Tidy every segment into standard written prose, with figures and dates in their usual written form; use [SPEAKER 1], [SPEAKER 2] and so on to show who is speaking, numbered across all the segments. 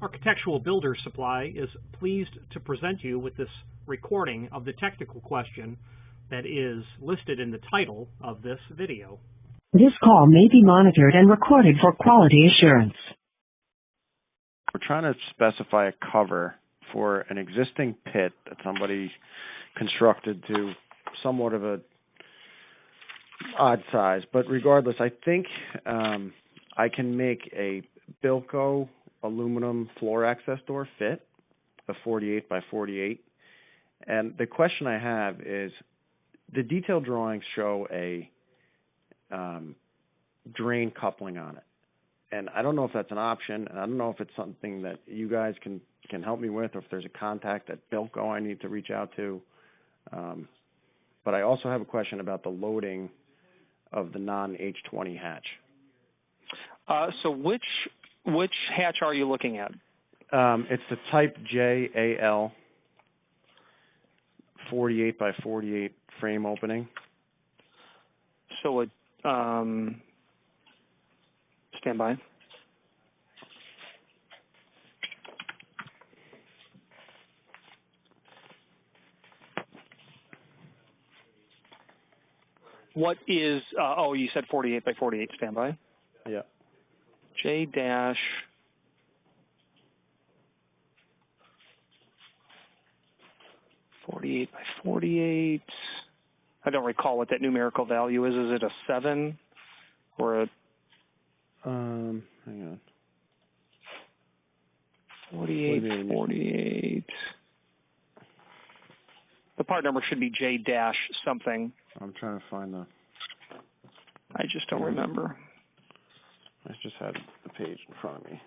[SPEAKER 1] Architectural Builder Supply is pleased to present you with this recording of the technical question that is listed in the title of this video.
[SPEAKER 2] This call may be monitored and recorded for quality assurance.
[SPEAKER 3] We're trying to specify a cover for an existing pit that somebody constructed to somewhat of a odd size, but regardless, I think I can make a Bilco aluminum floor access door fit, a 48 by 48. And the question I have is, the detailed drawings show a drain coupling on it. And I don't know if that's an option, and I don't know if it's something that you guys can help me with, or if there's a contact at Bilco I need to reach out to. But I also have a question about the loading of the non-H20 hatch.
[SPEAKER 1] So which hatch are you looking at?
[SPEAKER 3] It's the type JAL 48 by 48 frame opening.
[SPEAKER 1] So it stand by. What is, you said 48 by 48, standby?
[SPEAKER 3] Yeah.
[SPEAKER 1] J dash 48 by 48. I don't recall what that numerical value is. Is it a 7 or a?
[SPEAKER 3] Hang on.
[SPEAKER 1] 48, 48. The part number should be J dash something.
[SPEAKER 3] I'm trying to find the.
[SPEAKER 1] I just don't remember.
[SPEAKER 3] I just had the page in front of me.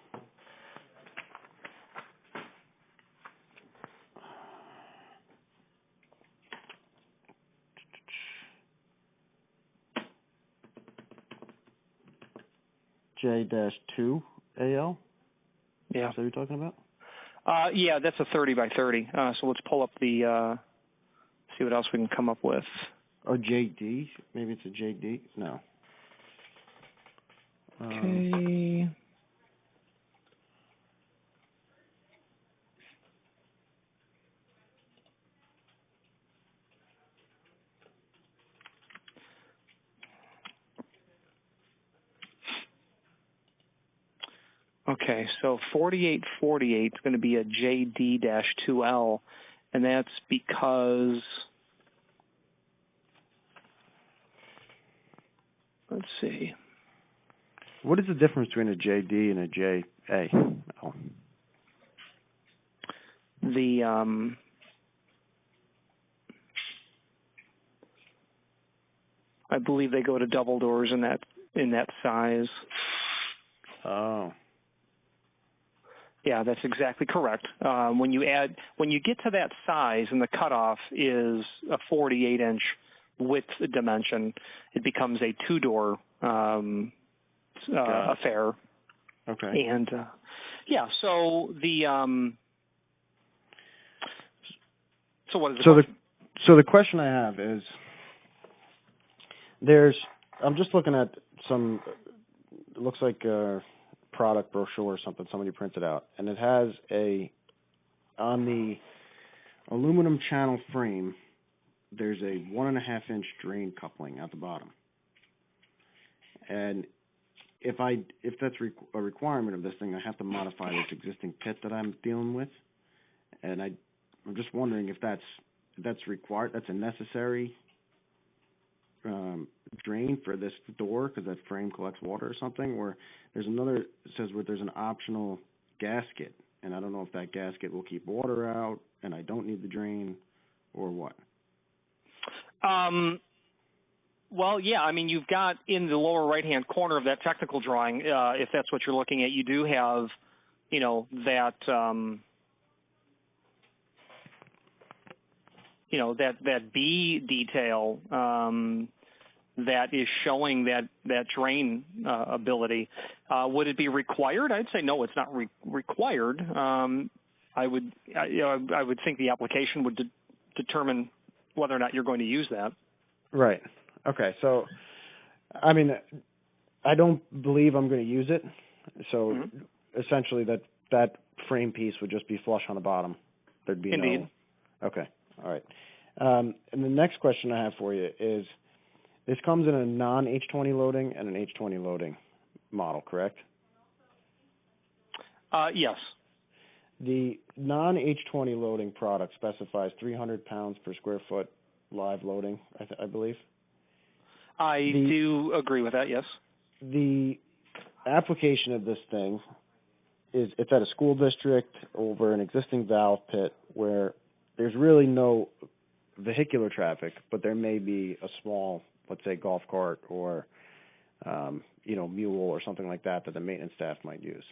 [SPEAKER 3] J-2 AL?
[SPEAKER 1] Yeah.
[SPEAKER 3] Is that what you're talking about?
[SPEAKER 1] Yeah, that's a 30 by 30. So let's pull up the, see what else we can come up with.
[SPEAKER 3] Or JD? Maybe it's a JD? No.
[SPEAKER 1] Okay. Okay, so 4848 is going to be a JD-2L, and that's because, let's see.
[SPEAKER 3] What is the difference between a JD and a JA? Oh.
[SPEAKER 1] I believe they go to double doors in that size.
[SPEAKER 3] Oh.
[SPEAKER 1] Yeah, that's exactly correct. When you get to that size and the cutoff is a 48-inch width dimension, it becomes a two-door affair.
[SPEAKER 3] Okay.
[SPEAKER 1] And yeah, so so what is the question?
[SPEAKER 3] So the question I have is, I'm just looking at some, it looks like a product brochure or something somebody printed out, and it has on the aluminum channel frame, there's a 1.5-inch drain coupling at the bottom. And if that's a requirement of this thing, I have to modify this existing pit that I'm dealing with. And I'm just wondering if that's required, that's a necessary drain for this door because that frame collects water or something, or there's another, it says where there's an optional gasket, and I don't know if that gasket will keep water out and I don't need the drain or what.
[SPEAKER 1] Well, yeah, I mean, you've got in the lower right-hand corner of that technical drawing, if that's what you're looking at, you do have, that, that B detail that is showing that drain ability. Would it be required? I'd say no, it's not required. I would think the application would determine whether or not you're going to use that.
[SPEAKER 3] Right. Okay. So, I mean, I don't believe I'm going to use it. So, essentially, that frame piece would just be flush on the bottom. There'd be
[SPEAKER 1] Indeed.
[SPEAKER 3] no. Okay. All right. And the next question I have for you is, this comes in a non-H20 loading and an H20 loading model, correct?
[SPEAKER 1] Yes.
[SPEAKER 3] The non-H20 loading product specifies 300 pounds per square foot live loading, I believe.
[SPEAKER 1] I do agree with that, yes.
[SPEAKER 3] The application of this thing is it's at a school district over an existing valve pit where there's really no vehicular traffic, but there may be a small, let's say, golf cart or mule or something like that the maintenance staff might use.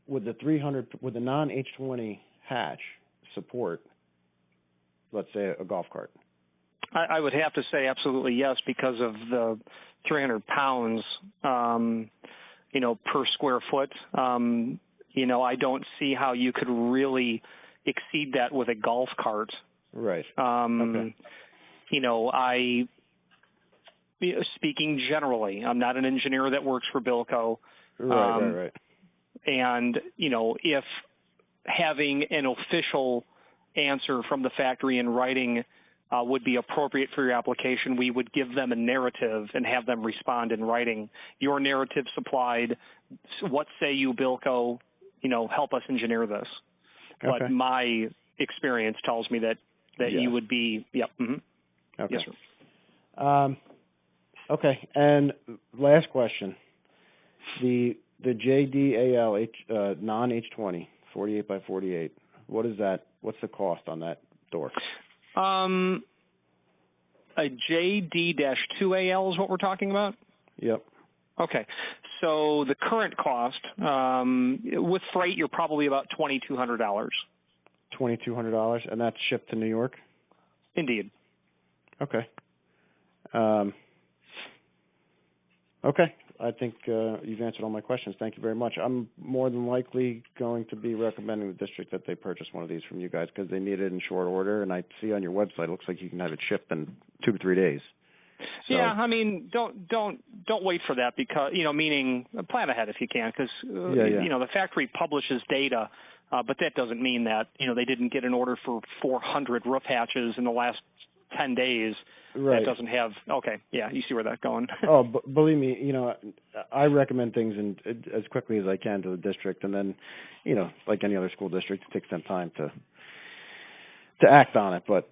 [SPEAKER 3] Would the non-H20 hatch support, let's say, a golf cart?
[SPEAKER 1] I would have to say absolutely yes, because of the 300 pounds, per square foot. I don't see how you could really exceed that with a golf cart.
[SPEAKER 3] Right.
[SPEAKER 1] Okay. Speaking generally, I'm not an engineer that works for Bilco.
[SPEAKER 3] Right.
[SPEAKER 1] And, if having an official answer from the factory in writing would be appropriate for your application, we would give them a narrative and have them respond in writing. Your narrative supplied, what say you, Bilco, help us engineer this.
[SPEAKER 3] Okay.
[SPEAKER 1] But my experience tells me that
[SPEAKER 3] yes.
[SPEAKER 1] you would be, yep. Mm-hmm.
[SPEAKER 3] Okay.
[SPEAKER 1] Yes, sir.
[SPEAKER 3] Okay, and last question. The JDAL non-H20, 48 by 48, what is that? What's the cost on that door?
[SPEAKER 1] A JD-2AL is what we're talking about?
[SPEAKER 3] Yep.
[SPEAKER 1] Okay. So the current cost, with freight, you're probably about $2,200.
[SPEAKER 3] $2,200, and that's shipped to New York?
[SPEAKER 1] Indeed.
[SPEAKER 3] Okay. Okay. I think you've answered all my questions. Thank you very much. I'm more than likely going to be recommending the district that they purchase one of these from you guys because they need it in short order. And I see on your website it looks like you can have it shipped in 2 to 3 days. So,
[SPEAKER 1] yeah, I mean, don't wait for that because meaning plan ahead if you can because the factory publishes data, but that doesn't mean that they didn't get an order for 400 roof hatches in the last 10 days.
[SPEAKER 3] Right.
[SPEAKER 1] That doesn't have. Okay, yeah, you see where that's going.
[SPEAKER 3] Oh, believe me, I recommend things as quickly as I can to the district, and then, like any other school district, it takes them time to act on it. But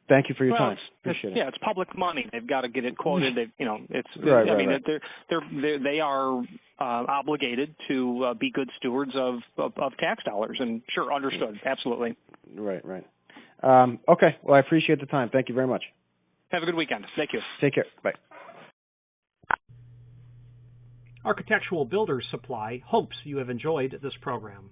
[SPEAKER 3] thank you for your time. Appreciate it.
[SPEAKER 1] Yeah, it's public money. They've got to get it quoted. It's.
[SPEAKER 3] Right,
[SPEAKER 1] I mean,
[SPEAKER 3] right.
[SPEAKER 1] they are obligated to be good stewards of tax dollars, and sure, understood, absolutely.
[SPEAKER 3] Right. Okay. Well, I appreciate the time. Thank you very much.
[SPEAKER 1] Have a good weekend. Thank you.
[SPEAKER 3] Take care. Bye.
[SPEAKER 4] Architectural Builders Supply hopes you have enjoyed this program.